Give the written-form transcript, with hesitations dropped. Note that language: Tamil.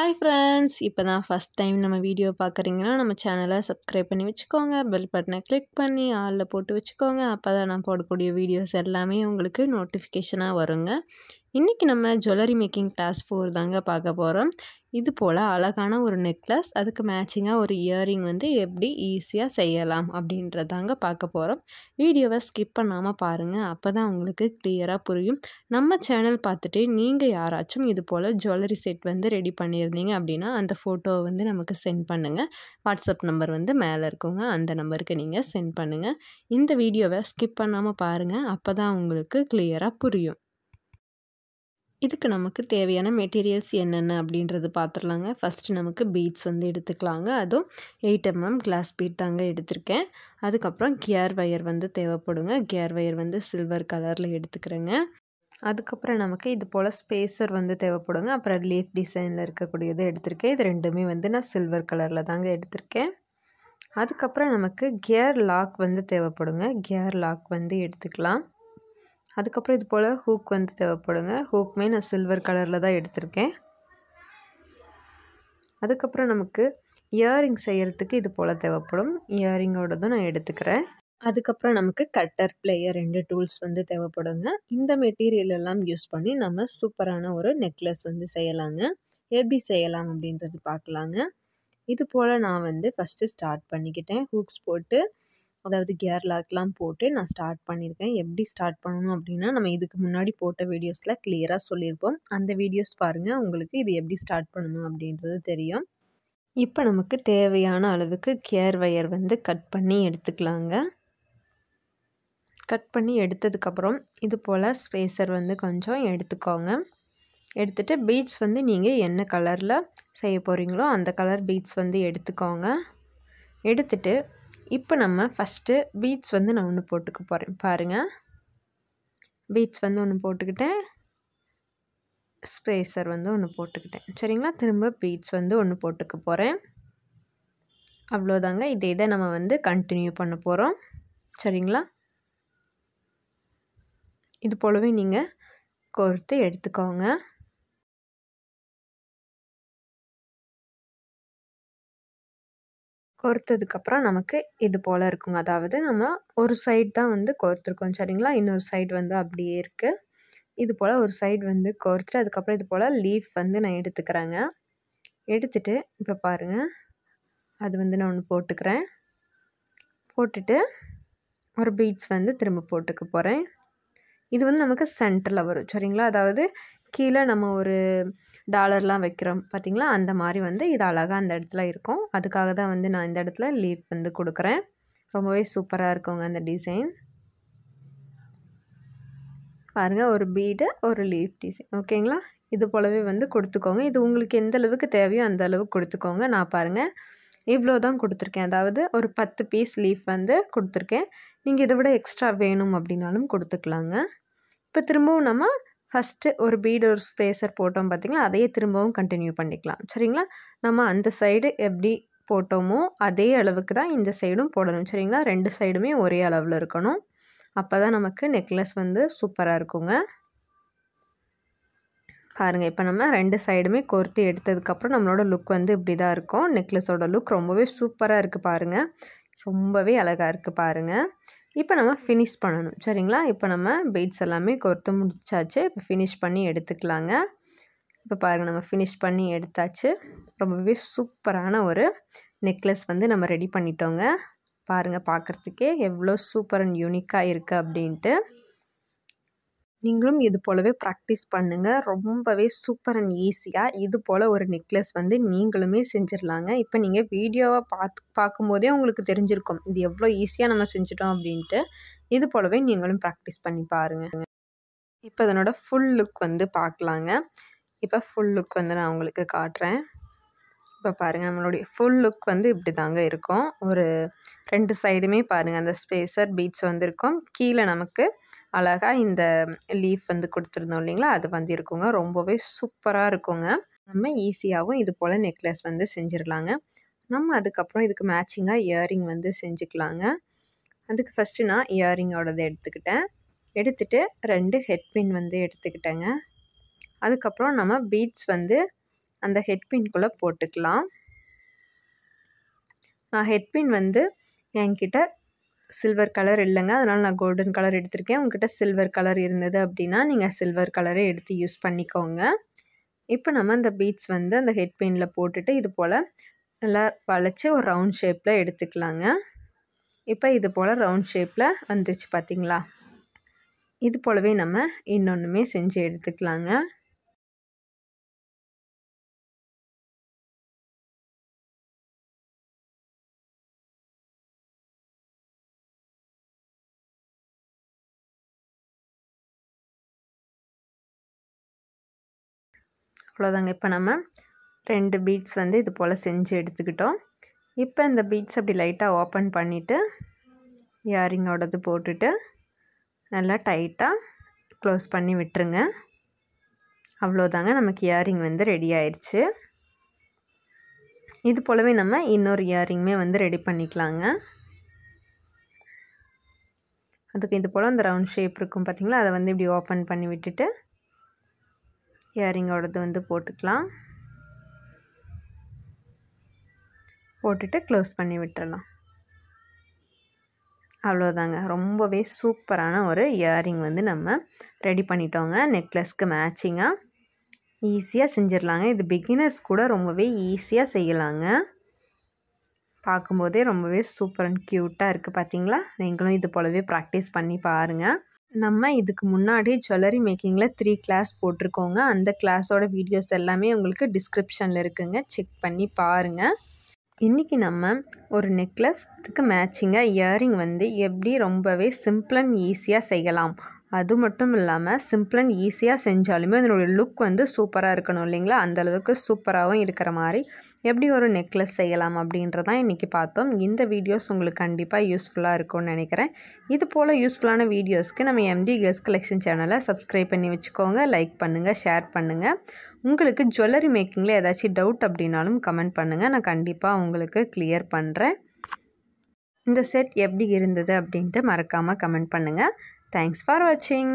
ஹாய் ஃப்ரெண்ட்ஸ், இப்போ தான் ஃபஸ்ட் டைம் நம்ம வீடியோ பார்க்குறீங்கன்னா நம்ம சேனலை சப்ஸ்கிரைப் பண்ணி வச்சுக்கோங்க. பெல் பட்டனை கிளிக் பண்ணி ஆலில் போட்டு வச்சுக்கோங்க. அப்போ தான் நான் போடக்கூடிய வீடியோஸ் எல்லாமே உங்களுக்கு நோட்டிஃபிகேஷனாக வருங்க. இன்றைக்கி நம்ம ஜுவல்லரி மேக்கிங் கிளாஸ் 4 தாங்க பார்க்க போகிறோம். இது போல் அழகான ஒரு நெக்லஸ், அதுக்கு மேட்சிங்காக ஒரு இயரிங் வந்து எப்படி ஈஸியாக செய்யலாம் அப்படின்றதாங்க பார்க்க போகிறோம். வீடியோவை ஸ்கிப் பண்ணாமல் பாருங்கள், அப்போ தான் உங்களுக்கு கிளியராக புரியும். நம்ம சேனல் பார்த்துட்டு நீங்கள் யாராச்சும் இது போல் ஜுவல்லரி செட் வந்து ரெடி பண்ணியிருந்தீங்க அப்படின்னா அந்த ஃபோட்டோவை வந்து நமக்கு சென்ட் பண்ணுங்கள். வாட்ஸ்அப் நம்பர் வந்து மேலே இருக்குங்க, அந்த நம்பருக்கு நீங்கள் சென்ட் பண்ணுங்கள். இந்த வீடியோவை ஸ்கிப் பண்ணாமல் பாருங்கள், அப்போ தான் உங்களுக்கு கிளியராக புரியும். இதுக்கு நமக்கு தேவையான மெட்டீரியல்ஸ் என்னென்ன அப்படின்றது பார்த்துடலாங்க. ஃபஸ்ட்டு நமக்கு பீட்ஸ் வந்து எடுத்துக்கலாங்க. அதுவும் 8mm கிளாஸ் பீட் தாங்க எடுத்திருக்கேன். அதுக்கப்புறம் கியர் வயர் வந்து தேவைப்படுங்க. கியர் வயர் வந்து சில்வர் கலரில் எடுத்துக்கிறேங்க. அதுக்கப்புறம் நமக்கு இது போல் ஸ்பேசர் வந்து தேவைப்படுங்க. அப்புறம் லீஃப் டிசைனில் இருக்கக்கூடியது எடுத்திருக்கேன். இது ரெண்டுமே வந்து நான் சில்வர் கலரில் தாங்க எடுத்திருக்கேன். அதுக்கப்புறம் நமக்கு கியர் லாக் வந்து தேவைப்படுங்க. கியர் லாக் வந்து எடுத்துக்கலாம். அதுக்கப்புறம் இது போல் ஹூக் வந்து தேவைப்படுங்க. ஹூக்குமே நான் சில்வர் கலரில் தான் எடுத்திருக்கேன். அதுக்கப்புறம் நமக்கு இயரிங் செய்கிறதுக்கு இது போல் தேவைப்படும். இயரிங்கோடதும் நான் எடுத்துக்கிறேன். அதுக்கப்புறம் நமக்கு கட்டர், பிளேயர் 2 டூல்ஸ் வந்து தேவைப்படுங்க. இந்த மெட்டீரியல் எல்லாம் யூஸ் பண்ணி நம்ம சூப்பரான ஒரு நெக்லஸ் வந்து செய்யலாங்க. எப்படி செய்யலாம் அப்படின்றது பார்க்கலாங்க. இது போல் நான் வந்து ஃபஸ்ட்டு ஸ்டார்ட் பண்ணிக்கிட்டேன். ஹூக்ஸ் போட்டு, அதாவது கியர் லாக்லாம் போட்டு நான் ஸ்டார்ட் பண்ணியிருக்கேன். எப்படி ஸ்டார்ட் பண்ணணும் அப்படின்னா நம்ம இதுக்கு முன்னாடி போட்ட வீடியோஸில் கிளியராக சொல்லியிருப்போம். அந்த வீடியோஸ் பாருங்கள், உங்களுக்கு இது எப்படி ஸ்டார்ட் பண்ணணும் அப்படின்றது தெரியும். இப்போ நமக்கு தேவையான அளவுக்கு கியர் வயர் வந்து கட் பண்ணி எடுத்துக்கலாங்க. கட் பண்ணி எடுத்ததுக்கப்புறம் இது போல் ஸ்பேசர் வந்து கொஞ்சம் எடுத்துக்கோங்க. எடுத்துகிட்டு பீட்ஸ் வந்து நீங்கள் என்ன கலரில் செய்ய போகிறீங்களோ அந்த கலர் பீட்ஸ் வந்து எடுத்துக்கோங்க. எடுத்துகிட்டு இப்போ நம்ம ஃபஸ்ட்டு பீட்ஸ் வந்து நான் ஒன்று போட்டுக்க போகிறேன். பாருங்கள், பீட்ஸ் வந்து ஒன்று போட்டுக்கிட்டேன், ஸ்பேசர் வந்து ஒன்று போட்டுக்கிட்டேன். சரிங்களா? திரும்ப பீட்ஸ் வந்து ஒன்று போட்டுக்க போகிறேன். அவ்வளோதாங்க. இதே நம்ம வந்து கண்டினியூ பண்ண போகிறோம். சரிங்களா? இது போலவே நீங்கள் கோர்த்து எடுத்துக்கோங்க. கோர்த்ததுக்கப்புறம் நமக்கு இது போல் இருக்குங்க. அதாவது நம்ம ஒரு சைடு தான் வந்து கோர்த்துருக்கோம். சரிங்களா? இன்னொரு சைடு வந்து அப்படியே இருக்குது. இது போல் ஒரு சைடு வந்து கோர்த்துட்டு அதுக்கப்புறம் இது போல் லீஃப் வந்து நான் எடுத்துக்கிறேங்க. எடுத்துகிட்டு இப்போ பாருங்கள், அது வந்து நான் ஒன்று போட்டுக்கிறேன். போட்டுட்டு ஒரு பீட்ஸ் வந்து திரும்ப போட்டுக்க போகிறேன். இது வந்து நமக்கு சென்டரில் வரும். சரிங்களா? அதாவது கீழே நம்ம ஒரு டாலர்லாம் வைக்கிறோம் பார்த்திங்களா, அந்த மாதிரி வந்து இது அழகாக அந்த இடத்துல இருக்கும். அதுக்காக தான் வந்து நான் இந்த இடத்துல லீஃப் வந்து கொடுக்குறேன். ரொம்பவே சூப்பராக இருக்குங்க அந்த டிசைன். பாருங்கள், ஒரு பீடு, ஒரு லீஃப் டிசைன். ஓகேங்களா? இது போலவே வந்து கொடுத்துக்கோங்க. இது உங்களுக்கு எந்த அளவுக்கு தேவையோ அந்த அளவுக்கு கொடுத்துக்கோங்க. நான் பாருங்கள் இவ்வளோ தான் கொடுத்துருக்கேன். அதாவது ஒரு 10 பீஸ் லீஃப் வந்து கொடுத்துருக்கேன். நீங்கள் இதை விட எக்ஸ்ட்ரா வேணும் அப்படின்னாலும் கொடுத்துக்கலாங்க. இப்போ திரும்பவும் நம்ம ஃபஸ்ட்டு ஒரு பீடு, ஒரு ஸ்பேசர் போட்டோம் பார்த்திங்களா, அதையே திரும்பவும் கண்டினியூ பண்ணிக்கலாம். சரிங்களா? நம்ம அந்த சைடு எப்படி போட்டோமோ அதே அளவுக்கு தான் இந்த சைடும் போடணும். சரிங்களா? 2 சைடுமே ஒரே அளவில் இருக்கணும். அப்போ தான் நமக்கு நெக்லஸ் வந்து சூப்பராக இருக்குங்க. பாருங்கள், இப்போ நம்ம 2 சைடுமே கோர்த்து எடுத்ததுக்கப்புறம் நம்மளோட லுக் வந்து இப்படி தான் இருக்கும். நெக்லஸோட லுக் ரொம்பவே சூப்பராக இருக்குது பாருங்கள். ரொம்பவே அழகாக இருக்குது பாருங்கள். இப்போ நம்ம ஃபினிஷ் பண்ணணும். சரிங்களா? இப்போ நம்ம பீட்ஸ் எல்லாமே கோர்த்து முடிச்சாச்சு. இப்போ ஃபினிஷ் பண்ணி எடுத்துக்கலாங்க. இப்போ பாருங்கள், நம்ம ஃபினிஷ் பண்ணி எடுத்தாச்சு. ரொம்பவே சூப்பரான ஒரு நெக்லஸ் வந்து நம்ம ரெடி பண்ணிட்டோங்க. பாருங்கள், பார்க்குறதுக்கே எவ்வளோ சூப்பர் அண்ட் யூனிக்காக இருக்குது அப்படின்ட்டு. நீங்களும் இது போலவே ப்ராக்டிஸ் பண்ணுங்கள். ரொம்பவே சூப்பர் அண்ட் ஈஸியாக இது போல் ஒரு நெக்லஸ் வந்து நீங்களுமே செஞ்சிடலாங்க. இப்போ நீங்கள் வீடியோவை பார்க்கும்போதே உங்களுக்கு தெரிஞ்சிருக்கும் இது எவ்வளோ ஈஸியாக நம்ம செஞ்சிட்டோம் அப்படின்ட்டு. இது போலவே நீங்களும் ப்ராக்டிஸ் பண்ணி பாருங்கள். இப்போ இதனோட ஃபுல் லுக் வந்து பார்க்கலாங்க. இப்போ ஃபுல் லுக் வந்து நான் உங்களுக்கு காட்டுறேன். இப்போ பாருங்கள், நம்மளுடைய ஃபுல் லுக் வந்து இப்படி தாங்க இருக்கும். ஒரு 2 சைடுமே பாருங்கள் அந்த ஸ்பேசர் பீட்ஸ் வந்து இருக்கும். கீழே நமக்கு அழகாக இந்த லீஃப் வந்து கொடுத்துருந்தோம் இல்லைங்களா, அது வந்து இருக்குங்க. ரொம்பவே சூப்பராக இருக்குங்க. நம்ம ஈஸியாகவும் இது போல் நெக்லஸ் வந்து செஞ்சிடலாங்க. நம்ம அதுக்கப்புறம் இதுக்கு மேட்சிங்காக இயரிங் வந்து செஞ்சுக்கலாங்க. அதுக்கு ஃபஸ்ட்டு நான் இயரிங்கோடது எடுத்துக்கிட்டேன். எடுத்துகிட்டு 2 ஹெட் பின் வந்து எடுத்துக்கிட்டேங்க. அதுக்கப்புறம் நம்ம பீட்ஸ் வந்து அந்த ஹெட் பின்குள்ளே போட்டுக்கலாம். நான் ஹெட் பின் வந்து என்கிட்ட சில்வர் கலர் இல்லைங்க, அதனால் நான் கோல்டன் கலர் எடுத்திருக்கேன். உங்ககிட்ட சில்வர் கலர் இருந்தது அப்படின்னா நீங்கள் சில்வர் கலரே எடுத்து யூஸ் பண்ணிக்கோங்க. இப்போ நம்ம அந்த பீட்ஸ் வந்து அந்த ஹெட் பின்னில் போட்டுட்டு இது போல் நல்லா வளைச்சி ஒரு ரவுண்ட் ஷேப்பில் எடுத்துக்கலாங்க. இப்போ இது போல் ரவுண்ட் ஷேப்பில் வந்துச்சு பார்த்திங்களா? இது போலவே நம்ம இன்னொன்றுமே செஞ்சு எடுத்துக்கலாங்க. அவ்வளோதாங்க. இப்போ நம்ம 2 பீட்ஸ் வந்து இது போல் செஞ்சு எடுத்துக்கிட்டோம். இப்போ இந்த பீட்ஸ் அப்படி லைட்டாக ஓப்பன் பண்ணிவிட்டு இயரிங்கோடது போட்டுட்டு நல்லா டைட்டாக க்ளோஸ் பண்ணி விட்டுருங்க. அவ்வளோதாங்க, நமக்கு இயரிங் வந்து ரெடி ஆயிடுச்சு. இது போலவே நம்ம இன்னொரு இயரிங்குமே வந்து ரெடி பண்ணிக்கலாங்க. அதுக்கு இது போல் அந்த ரவுண்ட் ஷேப் இருக்கும் பார்த்திங்களா, அதை வந்து இப்படி ஓப்பன் பண்ணி விட்டுட்டு இயரிங்கோடது வந்து போட்டுக்கலாம். போட்டுட்டு க்ளோஸ் பண்ணி விட்டுறலாம். அவ்வளோதாங்க, ரொம்பவே சூப்பரான ஒரு இயரிங் வந்து நம்ம ரெடி பண்ணிட்டோங்க. நெக்லஸ்க்கு மேட்சிங்காக ஈஸியாக செஞ்சிடலாங்க. இது பிகினர்ஸ் கூட ரொம்பவே ஈஸியாக செய்யலாங்க. பார்க்கும்போதே ரொம்பவே சூப்பர் அண்ட் க்யூட்டாக இருக்குது பார்த்திங்களா? நீங்களும் இது போலவே ப்ராக்டிஸ் பண்ணி பாருங்கள். நம்ம இதுக்கு முன்னாடி ஜுவல்லரி மேக்கிங்கில் 3 கிளாஸ் போட்டிருக்கோங்க. அந்த கிளாஸோட வீடியோஸ் எல்லாமே உங்களுக்கு டிஸ்கிரிப்ஷனில் இருக்குங்க, செக் பண்ணி பாருங்கள். இன்றைக்கி நம்ம ஒரு நெக்லஸ்க்கு மேட்சிங்காக இயரிங் வந்து எப்படி ரொம்பவே சிம்பிள் அண்ட் ஈஸியாக செய்யலாம், அது மட்டும் இல்லாமல் சிம்பிள் அண்ட் ஈஸியாக செஞ்சாலுமே அதனுடைய லுக் வந்து சூப்பராக இருக்கணும் இல்லைங்களா? அந்தளவுக்கு சூப்பராகவும் இருக்கிற மாதிரி எப்படி ஒரு நெக்லஸ் செய்யலாம் அப்படின்றதான் இன்றைக்கி பார்த்தோம். இந்த வீடியோஸ் உங்களுக்கு கண்டிப்பாக யூஸ்ஃபுல்லாக இருக்கும்னு நினைக்கிறேன். இது போல் யூஸ்ஃபுல்லான வீடியோஸ்க்கு நம்ம எம்டி கேர்ள்ஸ் கலெக்ஷன் சேனலை சப்ஸ்கிரைப் பண்ணி வச்சுக்கோங்க. லைக் பண்ணுங்கள், ஷேர் பண்ணுங்கள். உங்களுக்கு ஜுவல்லரி மேக்கிங்கில் ஏதாச்சும் டவுட் அப்படின்னாலும் கமெண்ட் பண்ணுங்கள், நான் கண்டிப்பாக உங்களுக்கு கிளியர் பண்ணுறேன். இந்த செட் எப்படி இருந்தது அப்படின்ட்டு மறக்காமல் கமெண்ட் பண்ணுங்கள். தேங்க்ஸ் ஃபார் வாட்சிங்.